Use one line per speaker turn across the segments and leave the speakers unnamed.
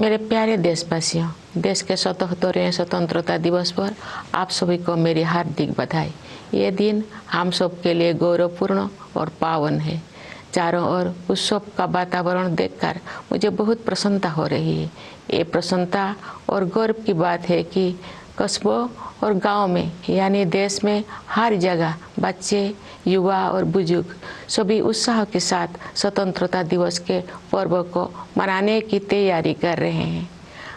मेरे प्यारे देशवासियों, देश के 77वें स्वतंत्रता दिवस पर आप सभी को मेरी हार्दिक बधाई। ये दिन हम सब के लिए गौरवपूर्ण और पावन है। चारों ओर उत्सव का वातावरण देखकर मुझे बहुत प्रसन्नता हो रही है। ये प्रसन्नता और गौरव की बात है कि कस्बों और गांव में यानी देश में हर जगह बच्चे, युवा और बुजुर्ग सभी उत्साह के साथ स्वतंत्रता दिवस के पर्व को मनाने की तैयारी कर रहे हैं।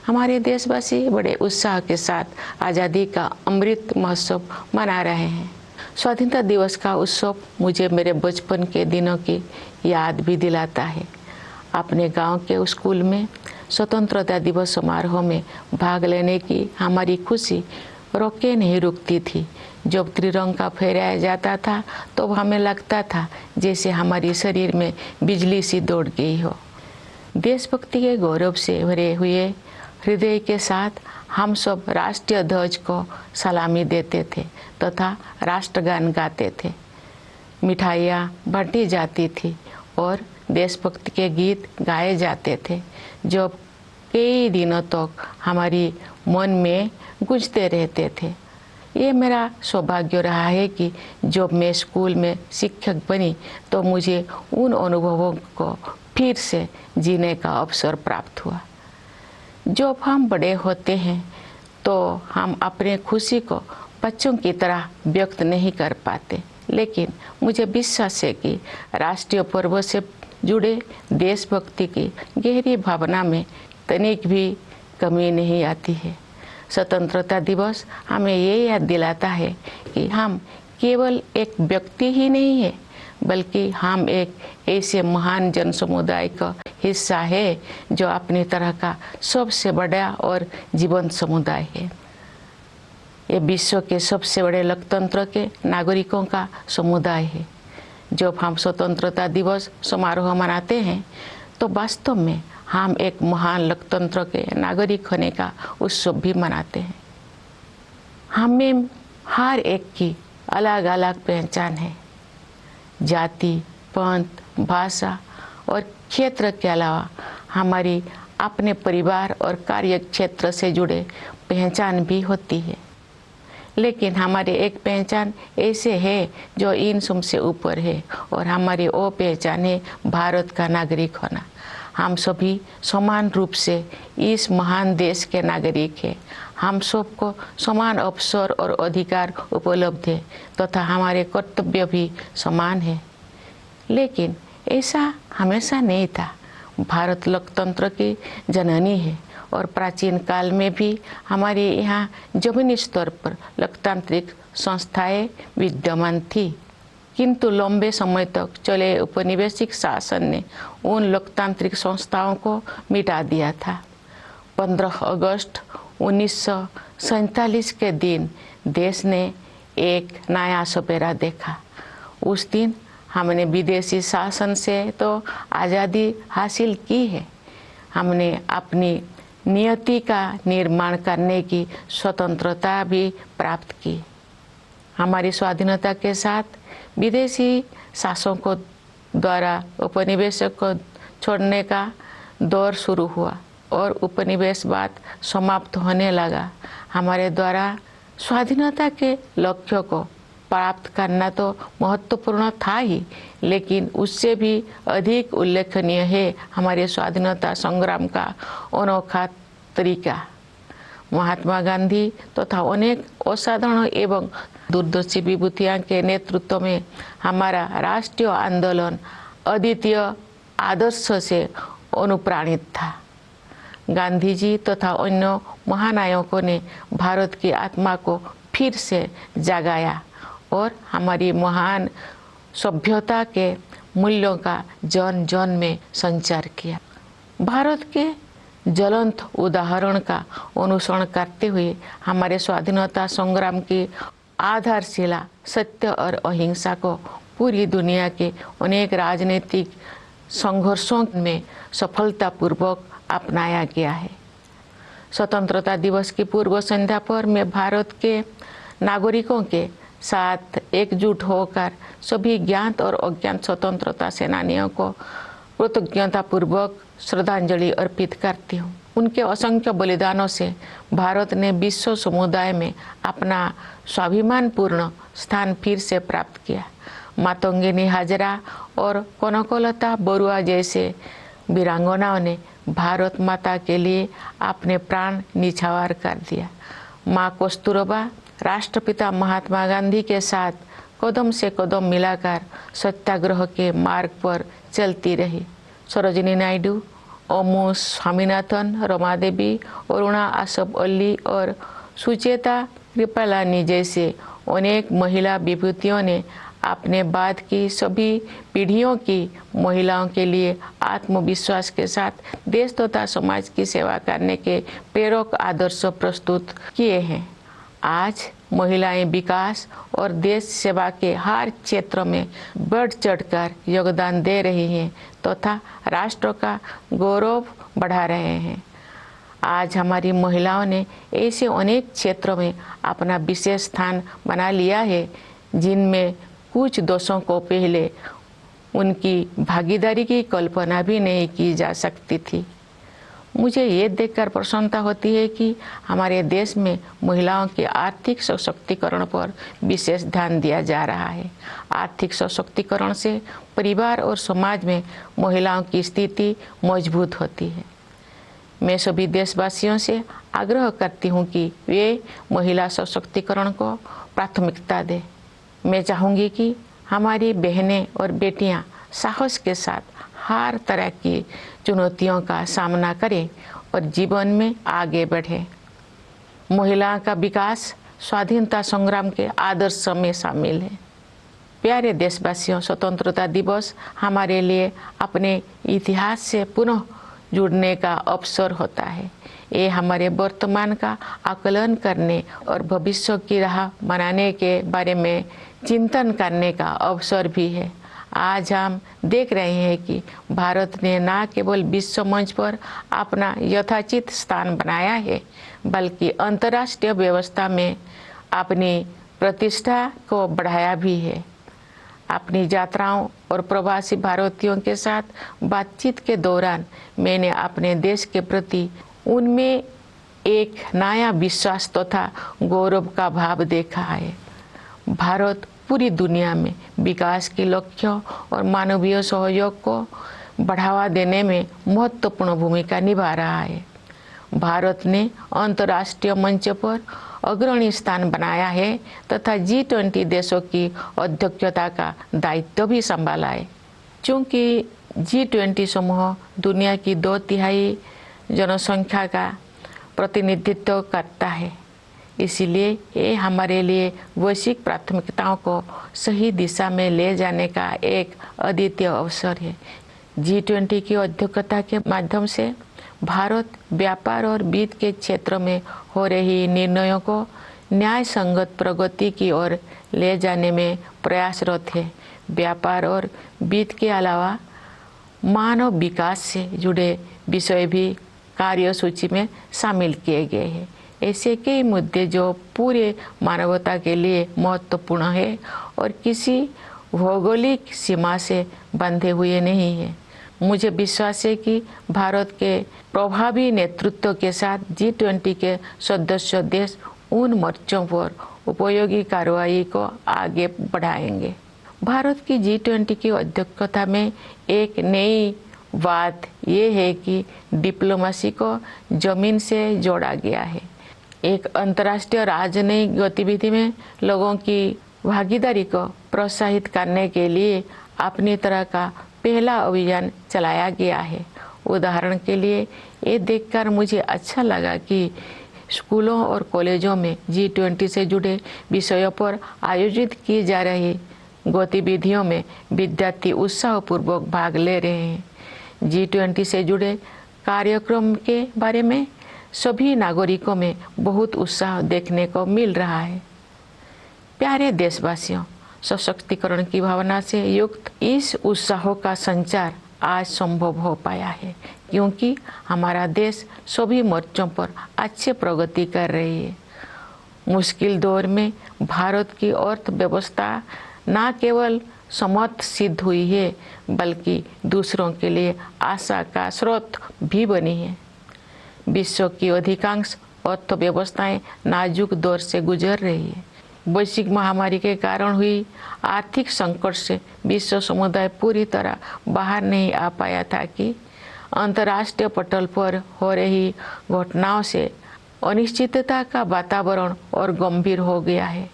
हमारे देशवासी बड़े उत्साह के साथ आज़ादी का अमृत महोत्सव मना रहे हैं। स्वाधीनता दिवस का उत्सव मुझे मेरे बचपन के दिनों की याद भी दिलाता है। अपने गांव के स्कूल में स्वतंत्रता दिवस समारोह में भाग लेने की हमारी खुशी रोके नहीं रुकती थी। जब त्रिरंगा फहराया जाता था तो हमें लगता था जैसे हमारे शरीर में बिजली सी दौड़ गई हो। देशभक्ति के गौरव से भरे हुए हृदय के साथ हम सब राष्ट्रीय ध्वज को सलामी देते थे तथा राष्ट्रगान गाते थे। मिठाइयाँ बांटी जाती थी और देशभक्ति के गीत गाए जाते थे जो कई दिनों तक हमारी मन में गूंजते रहते थे। ये मेरा सौभाग्य रहा है कि जब मैं स्कूल में शिक्षक बनी तो मुझे उन अनुभवों को फिर से जीने का अवसर प्राप्त हुआ। जब हम बड़े होते हैं तो हम अपने खुशी को बच्चों की तरह व्यक्त नहीं कर पाते, लेकिन मुझे विश्वास है कि राष्ट्रीय पर्व से जुड़े देशभक्ति की गहरी भावना में तनिक भी कमी नहीं आती है। स्वतंत्रता दिवस हमें ये याद दिलाता है कि हम केवल एक व्यक्ति ही नहीं है, बल्कि हम एक ऐसे महान जन समुदाय का हिस्सा है जो अपनी तरह का सबसे बड़ा और जीवंत समुदाय है। ये विश्व के सबसे बड़े लोकतंत्र के नागरिकों का समुदाय है। जब हम स्वतंत्रता दिवस समारोह मनाते हैं तो वास्तव में हम एक महान लोकतंत्र के नागरिक होने का उत्सव भी मनाते हैं। हमें हर एक की अलग अलग पहचान है। जाति, पंथ, भाषा और क्षेत्र के अलावा हमारी अपने परिवार और कार्य क्षेत्र से जुड़े पहचान भी होती है, लेकिन हमारी एक पहचान ऐसे है जो इन सब से ऊपर है और हमारी वो पहचान है भारत का नागरिक होना। हम सभी समान रूप से इस महान देश के नागरिक हैं। हम सबको समान अवसर और अधिकार उपलब्ध है तथा हमारे कर्तव्य भी समान है, लेकिन ऐसा हमेशा नहीं था। भारत लोकतंत्र की जननी है और प्राचीन काल में भी हमारे यहाँ जमीनी स्तर पर लोकतांत्रिक संस्थाएं विद्यमान थी, किंतु लंबे समय तक चले औपनिवेशिक शासन ने उन लोकतांत्रिक संस्थाओं को मिटा दिया था। 15 अगस्त 1947 के दिन देश ने एक नया सपेरा देखा। उस दिन हमने विदेशी शासन से तो आज़ादी हासिल की है, हमने अपनी नियति का निर्माण करने की स्वतंत्रता भी प्राप्त की। हमारी स्वाधीनता के साथ विदेशी शासकों द्वारा उपनिवेशक को छोड़ने का दौर शुरू हुआ और उपनिवेशवाद समाप्त होने लगा। हमारे द्वारा स्वाधीनता के लक्ष्य को प्राप्त करना तो महत्वपूर्ण था ही, लेकिन उससे भी अधिक उल्लेखनीय है हमारे स्वाधीनता संग्राम का अनोखा तरीका। महात्मा गांधी तथा अनेक असाधारण एवं दूरदर्शी विभूतियों के नेतृत्व में हमारा राष्ट्रीय आंदोलन अद्वितीय आदर्श से अनुप्राणित था। गांधी जी तथा अन्य महानायकों ने भारत की आत्मा को फिर से जगाया और हमारी महान सभ्यता के मूल्यों का जन जन में संचार किया। भारत के ज्वलंत उदाहरण का अनुसरण करते हुए हमारे स्वाधीनता संग्राम की आधारशिला सत्य और अहिंसा को पूरी दुनिया के अनेक राजनीतिक संघर्षों में सफलतापूर्वक अपनाया गया है। स्वतंत्रता दिवस की पूर्व संध्या पर मैं भारत के नागरिकों के साथ एकजुट होकर सभी ज्ञात और अज्ञात स्वतंत्रता सेनानियों को कृतज्ञतापूर्वक श्रद्धांजलि अर्पित करती हूँ। उनके असंख्य बलिदानों से भारत ने विश्व समुदाय में अपना स्वाभिमानपूर्ण स्थान फिर से प्राप्त किया। मातंगिनी हाजरा और कनकलता बरुआ जैसे वीरांगनाओं ने भारत माता के लिए अपने प्राण निछावर कर दिया। माँ कस्तूरबा राष्ट्रपिता महात्मा गांधी के साथ कदम से कदम मिलाकर सत्याग्रह के मार्ग पर चलती रही। सरोजिनी नायडू, ओमू स्वामीनाथन, रमा देवी, अरुणा आसफ अली और सुचेता कृपलानी जैसे अनेक महिला विभूतियों ने अपने बाद की सभी पीढ़ियों की महिलाओं के लिए आत्मविश्वास के साथ देश तथा समाज की सेवा करने के प्रेरक आदर्श प्रस्तुत किए हैं। आज महिलाएं विकास और देश सेवा के हर क्षेत्र में बढ़ चढ़कर योगदान दे रही हैं तथा राष्ट्र का गौरव बढ़ा रहे हैं। आज हमारी महिलाओं ने ऐसे अनेक क्षेत्रों में अपना विशेष स्थान बना लिया है जिनमें कुछ दशकों को पहले उनकी भागीदारी की कल्पना भी नहीं की जा सकती थी। मुझे ये देखकर प्रसन्नता होती है कि हमारे देश में महिलाओं के आर्थिक सशक्तिकरण पर विशेष ध्यान दिया जा रहा है। आर्थिक सशक्तिकरण से परिवार और समाज में महिलाओं की स्थिति मजबूत होती है। मैं सभी देशवासियों से आग्रह करती हूँ कि वे महिला सशक्तिकरण को प्राथमिकता दें। मैं चाहूँगी कि हमारी बहनें और बेटियाँ साहस के साथ हर तरह की चुनौतियों का सामना करें और जीवन में आगे बढ़ें। महिलाओं का विकास स्वाधीनता संग्राम के आदर्श में शामिल है। प्यारे देशवासियों, स्वतंत्रता दिवस हमारे लिए अपने इतिहास से पुनः जुड़ने का अवसर होता है। ये हमारे वर्तमान का आकलन करने और भविष्य की राह बनाने के बारे में चिंतन करने का अवसर भी है। आज हम देख रहे हैं कि भारत ने न केवल विश्व मंच पर अपना यथाचित स्थान बनाया है, बल्कि अंतर्राष्ट्रीय व्यवस्था में अपनी प्रतिष्ठा को बढ़ाया भी है। अपनी यात्राओं और प्रवासी भारतीयों के साथ बातचीत के दौरान मैंने अपने देश के प्रति उनमें एक नया विश्वास तथा गौरव का भाव देखा है। भारत पूरी दुनिया में विकास के लक्ष्यों और मानवीय सहयोग को बढ़ावा देने में महत्वपूर्ण भूमिका निभा रहा है। भारत ने अंतर्राष्ट्रीय मंच पर अग्रणी स्थान बनाया है तथा G20 देशों की अध्यक्षता का दायित्व भी संभाला है। चूँकि G20 समूह दुनिया की 2/3 जनसंख्या का प्रतिनिधित्व करता है, इसीलिए ये हमारे लिए वैश्विक प्राथमिकताओं को सही दिशा में ले जाने का एक अद्वितीय अवसर है। G20 की अध्यक्षता के माध्यम से भारत व्यापार और वित्त के क्षेत्र में हो रही निर्णयों को न्याय संगत प्रगति की ओर ले जाने में प्रयासरत है। व्यापार और वित्त के अलावा मानव विकास से जुड़े विषय भी कार्यसूची में शामिल किए गए हैं। ऐसे कई मुद्दे जो पूरे मानवता के लिए महत्वपूर्ण है और किसी भौगोलिक सीमा से बंधे हुए नहीं है। मुझे विश्वास है कि भारत के प्रभावी नेतृत्व के साथ G20 के सदस्य देश उन मोर्चों पर उपयोगी कार्रवाई को आगे बढ़ाएंगे। भारत की G20 की अध्यक्षता में एक नई बात यह है कि डिप्लोमेसी को जमीन से जोड़ा गया है। एक अंतर्राष्ट्रीय राजनयिक गतिविधि में लोगों की भागीदारी को प्रोत्साहित करने के लिए अपनी तरह का पहला अभियान चलाया गया है। उदाहरण के लिए ये देखकर मुझे अच्छा लगा कि स्कूलों और कॉलेजों में G20 से जुड़े विषयों पर आयोजित की जा रही गतिविधियों में विद्यार्थी उत्साहपूर्वक भाग ले रहे हैं। G20 से जुड़े कार्यक्रम के बारे में सभी नागरिकों में बहुत उत्साह देखने को मिल रहा है। प्यारे देशवासियों, सशक्तिकरण की भावना से युक्त इस उत्साह का संचार आज संभव हो पाया है क्योंकि हमारा देश सभी मोर्चों पर अच्छी प्रगति कर रही है। मुश्किल दौर में भारत की अर्थव्यवस्था न केवल समर्थ सिद्ध हुई है, बल्कि दूसरों के लिए आशा का स्रोत भी बनी है। विश्व की अधिकांश अर्थव्यवस्थाएं नाजुक दौर से गुजर रही है। वैश्विक महामारी के कारण हुई आर्थिक संकट से विश्व समुदाय पूरी तरह बाहर नहीं आ पाया था कि अंतर्राष्ट्रीय पटल पर हो रही घटनाओं से अनिश्चितता का वातावरण और गंभीर हो गया है।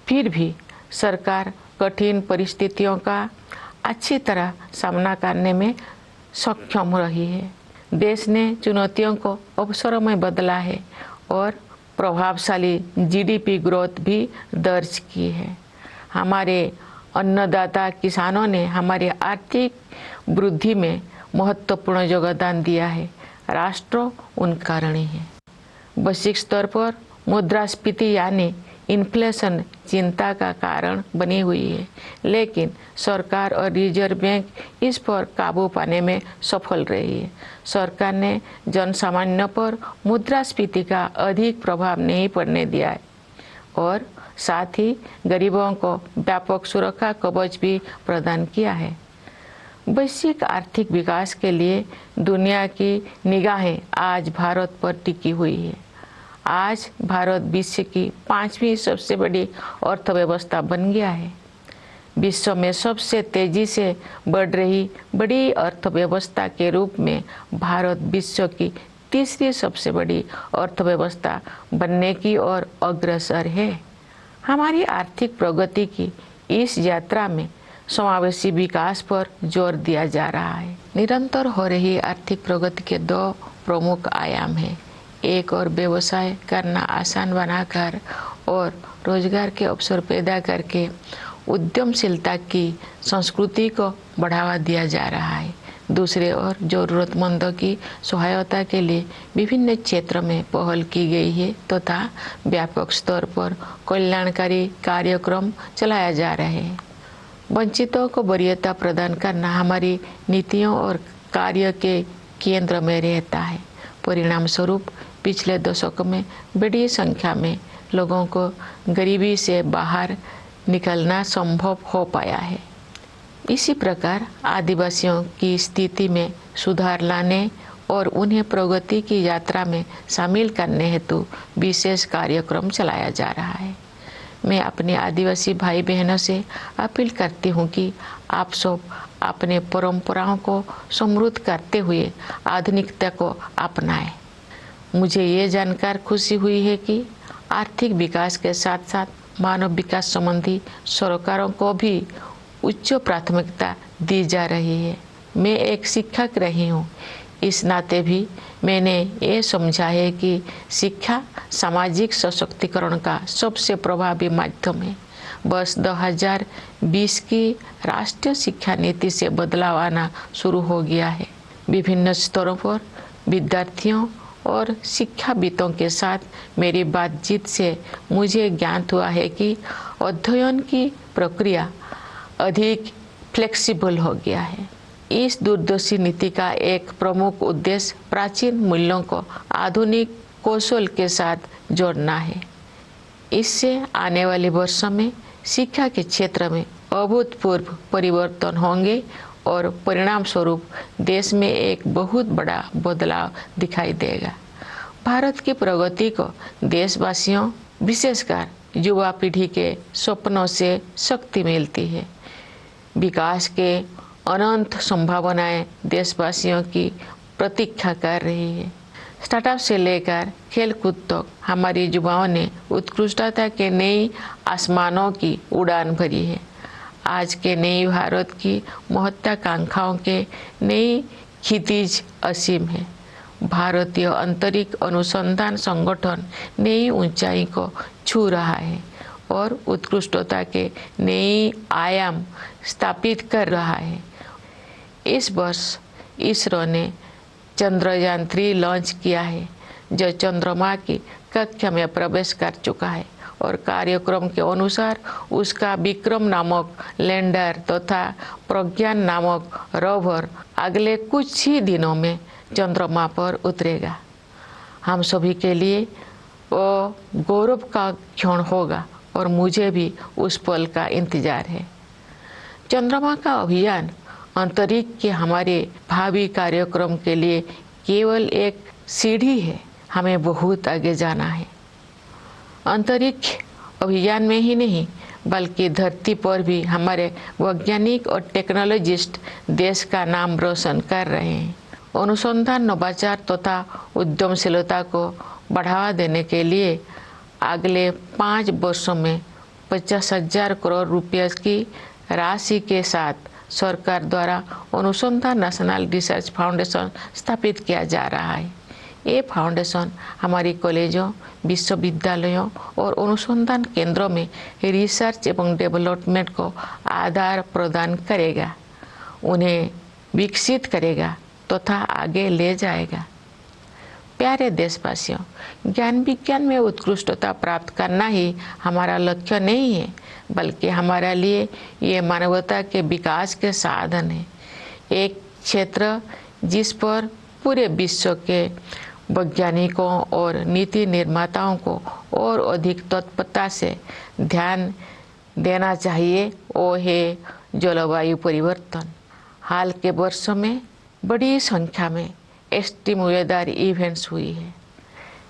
फिर भी सरकार कठिन परिस्थितियों का अच्छी तरह सामना करने में सक्षम रही है। देश ने चुनौतियों को अवसरों में बदला है और प्रभावशाली जीडीपी ग्रोथ भी दर्ज की है। हमारे अन्नदाता किसानों ने हमारी आर्थिक वृद्धि में महत्वपूर्ण योगदान दिया है। राष्ट्र उनका ऋणी है। वैश्विक स्तर पर मुद्रास्फीति यानी इन्फ्लेशन चिंता का कारण बनी हुई है, लेकिन सरकार और रिजर्व बैंक इस पर काबू पाने में सफल रही है। सरकार ने जनसामान्य पर मुद्रास्फीति का अधिक प्रभाव नहीं पड़ने दिया है और साथ ही गरीबों को व्यापक सुरक्षा कवच भी प्रदान किया है। वैश्विक आर्थिक विकास के लिए दुनिया की निगाहें आज भारत पर टिकी हुई है। आज भारत विश्व की 5वीं सबसे बड़ी अर्थव्यवस्था बन गया है। विश्व में सबसे तेजी से बढ़ रही बड़ी अर्थव्यवस्था के रूप में भारत विश्व की 3री सबसे बड़ी अर्थव्यवस्था बनने की ओर अग्रसर है। हमारी आर्थिक प्रगति की इस यात्रा में समावेशी विकास पर जोर दिया जा रहा है। निरंतर हो रही आर्थिक प्रगति के 2 प्रमुख आयाम हैं। एक और व्यवसाय करना आसान बनाकर और रोजगार के अवसर पैदा करके उद्यमशीलता की संस्कृति को बढ़ावा दिया जा रहा है। दूसरे ओर जरूरतमंदों की सहायता के लिए विभिन्न क्षेत्रों में पहल की गई है तथा व्यापक स्तर पर कल्याणकारी कार्यक्रम चलाया जा रहे हैं। वंचितों को वरीयता प्रदान करना हमारी नीतियों और कार्य के केंद्र में रहता है। परिणाम स्वरूप पिछले दशकों में बड़ी संख्या में लोगों को गरीबी से बाहर निकलना संभव हो पाया है। इसी प्रकार आदिवासियों की स्थिति में सुधार लाने और उन्हें प्रगति की यात्रा में शामिल करने हेतु विशेष कार्यक्रम चलाया जा रहा है। मैं अपने आदिवासी भाई बहनों से अपील करती हूँ कि आप सब अपने परंपराओं को समृद्ध करते हुए आधुनिकता को अपनाएं। मुझे ये जानकर खुशी हुई है कि आर्थिक विकास के साथ साथ मानव विकास संबंधी सरकारों को भी उच्च प्राथमिकता दी जा रही है। मैं एक शिक्षक रही हूँ, इस नाते भी मैंने ये समझा है कि शिक्षा सामाजिक सशक्तिकरण का सबसे प्रभावी माध्यम है। वर्ष 2020 की राष्ट्रीय शिक्षा नीति से बदलाव आना शुरू हो गया है। विभिन्न स्तरों पर विद्यार्थियों और शिक्षाविदों के साथ मेरी बातचीत से मुझे ज्ञात हुआ है कि अध्ययन की प्रक्रिया अधिक फ्लेक्सिबल हो गया है। इस दूरदर्शी नीति का एक प्रमुख उद्देश्य प्राचीन मूल्यों को आधुनिक कौशल के साथ जोड़ना है। इससे आने वाले वर्षों में शिक्षा के क्षेत्र में अभूतपूर्व परिवर्तन होंगे और परिणाम स्वरूप देश में एक बहुत बड़ा बदलाव दिखाई देगा। भारत की प्रगति को देशवासियों, विशेषकर युवा पीढ़ी के सपनों से शक्ति मिलती है। विकास के अनंत संभावनाएं देशवासियों की प्रतीक्षा कर रही है। स्टार्टअप से लेकर खेलकूद तक हमारे युवाओं ने उत्कृष्टता के नई आसमानों की उड़ान भरी है। आज के नई भारत की महत्वाकांक्षाओं के नई क्षितिज असीम है। भारतीय अंतरिक्ष अनुसंधान संगठन नई ऊंचाई को छू रहा है और उत्कृष्टता के नए आयाम स्थापित कर रहा है। इस वर्ष इसरो ने चंद्रयान 3 लॉन्च किया है, जो चंद्रमा की कक्षा में प्रवेश कर चुका है और कार्यक्रम के अनुसार उसका विक्रम नामक लैंडर तथा प्रज्ञान नामक रोवर अगले कुछ ही दिनों में चंद्रमा पर उतरेगा। हम सभी के लिए वो गौरव का क्षण होगा और मुझे भी उस पल का इंतजार है। चंद्रमा का अभियान अंतरिक्ष के हमारे भावी कार्यक्रम के लिए केवल एक सीढ़ी है। हमें बहुत आगे जाना है। अंतरिक्ष अभियान में ही नहीं बल्कि धरती पर भी हमारे वैज्ञानिक और टेक्नोलॉजिस्ट देश का नाम रोशन कर रहे हैं। अनुसंधान, नवाचार तथा उद्यमशीलता को बढ़ावा देने के लिए अगले 5 वर्षों में 50,000 करोड़ रुपये की राशि के साथ सरकार द्वारा अनुसंधान नेशनल रिसर्च फाउंडेशन स्थापित किया जा रहा है। ये फाउंडेशन हमारी कॉलेजों, विश्वविद्यालयों और अनुसंधान केंद्रों में रिसर्च एवं डेवलपमेंट को आधार प्रदान करेगा, उन्हें विकसित करेगा तथा आगे ले जाएगा। प्यारे देशवासियों, ज्ञान विज्ञान में उत्कृष्टता प्राप्त करना ही हमारा लक्ष्य नहीं है, बल्कि हमारे लिए ये मानवता के विकास के साधन है। एक क्षेत्र जिस पर पूरे विश्व के वैज्ञानिकों और नीति निर्माताओं को और अधिक तत्परता से ध्यान देना चाहिए, वो है जलवायु परिवर्तन। हाल के वर्षों में बड़ी संख्या में एक्सट्रीम वेदर इवेंट्स हुई है।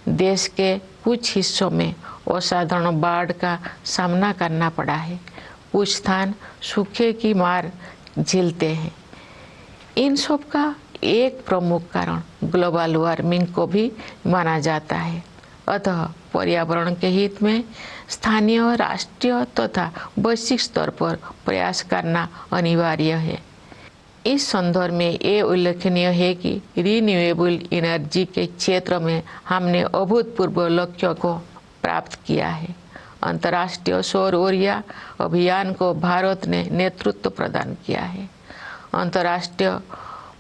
देश के कुछ हिस्सों में असाधारण बाढ़ का सामना करना पड़ा है। कुछ स्थान सूखे की मार झेलते हैं। इन सब का एक प्रमुख कारण ग्लोबल वार्मिंग को भी माना जाता है। अतः पर्यावरण के हित में स्थानीय, राष्ट्रीय तथा वैश्विक स्तर पर प्रयास करना अनिवार्य है। इस संदर्भ में ये उल्लेखनीय है कि रिन्यूएबल एनर्जी के क्षेत्र में हमने अभूतपूर्व लक्ष्यों को प्राप्त किया है। अंतर्राष्ट्रीय सौर ऊर्जा अभियान को भारत ने नेतृत्व प्रदान किया है। अंतर्राष्ट्रीय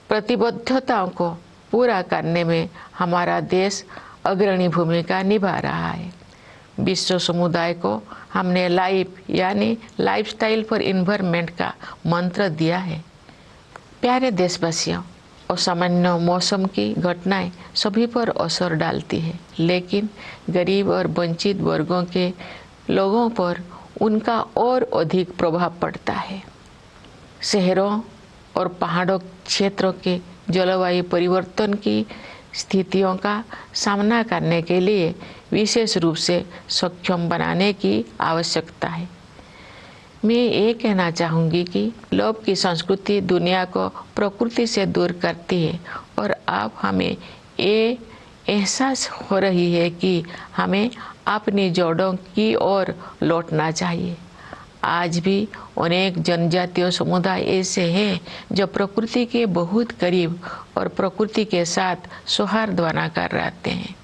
प्रतिबद्धताओं को पूरा करने में हमारा देश अग्रणी भूमिका निभा रहा है। विश्व समुदाय को हमने लाइफ यानी लाइफस्टाइल फॉर एनवायरनमेंट का मंत्र दिया है। प्यारे देशवासियों, असामान्य मौसम की घटनाएं सभी पर असर डालती है, लेकिन गरीब और वंचित वर्गों के लोगों पर उनका और अधिक प्रभाव पड़ता है। शहरों और पहाड़ों क्षेत्रों के जलवायु परिवर्तन की स्थितियों का सामना करने के लिए विशेष रूप से सक्षम बनाने की आवश्यकता है। मैं ये कहना चाहूँगी कि लोभ की संस्कृति दुनिया को प्रकृति से दूर करती है और अब हमें ये एहसास हो रही है कि हमें अपनी जड़ों की ओर लौटना चाहिए। आज भी अनेक जनजातीय समुदाय ऐसे हैं जो प्रकृति के बहुत करीब और प्रकृति के साथ सौहार्द बनाकर रहते हैं।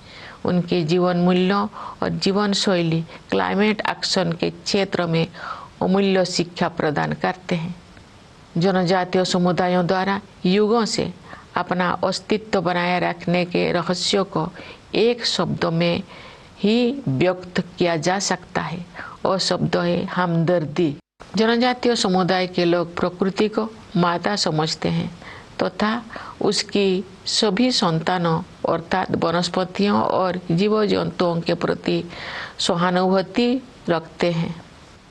उनके जीवन मूल्यों और जीवन शैली क्लाइमेट एक्शन के क्षेत्र में अमूल्य शिक्षा प्रदान करते हैं। जनजातीय समुदायों द्वारा युगों से अपना अस्तित्व बनाए रखने के रहस्यों को एक शब्द में ही व्यक्त किया जा सकता है और शब्द है हमदर्दी। जनजातीय समुदाय के लोग प्रकृति को माता समझते हैं तथा उसकी सभी संतानों अर्थात वनस्पतियों और जीव जंतुओं के प्रति सहानुभूति रखते हैं।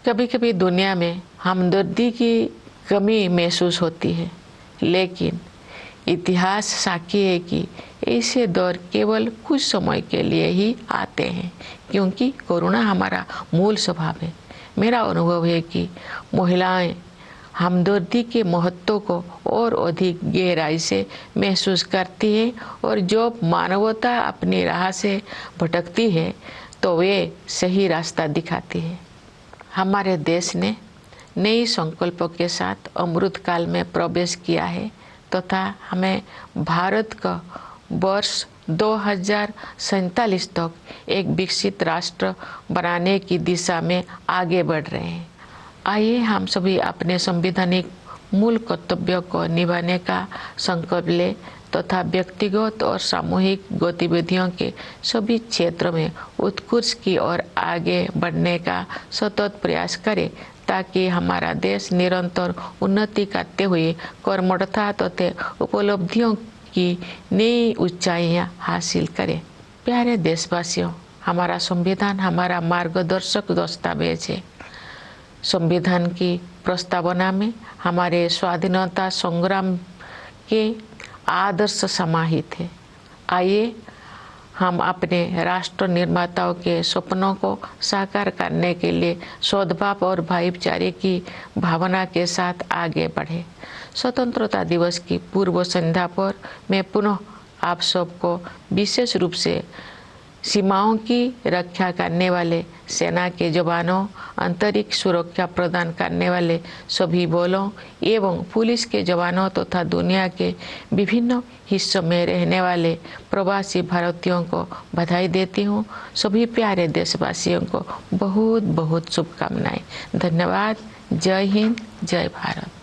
कभी कभी दुनिया में हमदर्दी की कमी महसूस होती है, लेकिन इतिहास साक्षी है कि ऐसे दौर केवल कुछ समय के लिए ही आते हैं, क्योंकि करुणा हमारा मूल स्वभाव है। मेरा अनुभव है कि महिलाएं हमदर्दी के महत्व को और अधिक गहराई से महसूस करती है और जब मानवता अपनी राह से भटकती है तो वे सही रास्ता दिखाती है। हमारे देश ने नई संकल्पों के साथ अमृत काल में प्रवेश किया है तथा हमें भारत का वर्ष 2047 तक एक विकसित राष्ट्र बनाने की दिशा में आगे बढ़ रहे हैं। आइए हम सभी अपने संवैधानिक मूल कर्तव्यों को निभाने का संकल्प लें तथा व्यक्तिगत और सामूहिक गतिविधियों के सभी क्षेत्रों में उत्कृष्ट की ओर आगे बढ़ने का सतत प्रयास करें, ताकि हमारा देश निरंतर उन्नति करते हुए कर्मठता तथा उपलब्धियों की नई ऊंचाइयां हासिल करे। प्यारे देशवासियों, हमारा संविधान हमारा मार्गदर्शक दस्तावेज है। संविधान की प्रस्तावना में हमारे स्वाधीनता संग्राम के आदर्श समाहित है। आइए हम अपने राष्ट्र निर्माताओं के सपनों को साकार करने के लिए सद्भाव और भाईचारे की भावना के साथ आगे बढ़े। स्वतंत्रता दिवस की पूर्व संध्या पर मैं पुनः आप सबको विशेष रूप से सीमाओं की रक्षा करने वाले सेना के जवानों, अंतरिक्ष सुरक्षा प्रदान करने वाले सभी बलों एवं पुलिस के जवानों तथा दुनिया के विभिन्न हिस्सों में रहने वाले प्रवासी भारतीयों को बधाई देती हूँ। सभी प्यारे देशवासियों को बहुत बहुत शुभकामनाएं। धन्यवाद। जय हिंद, जय भारत।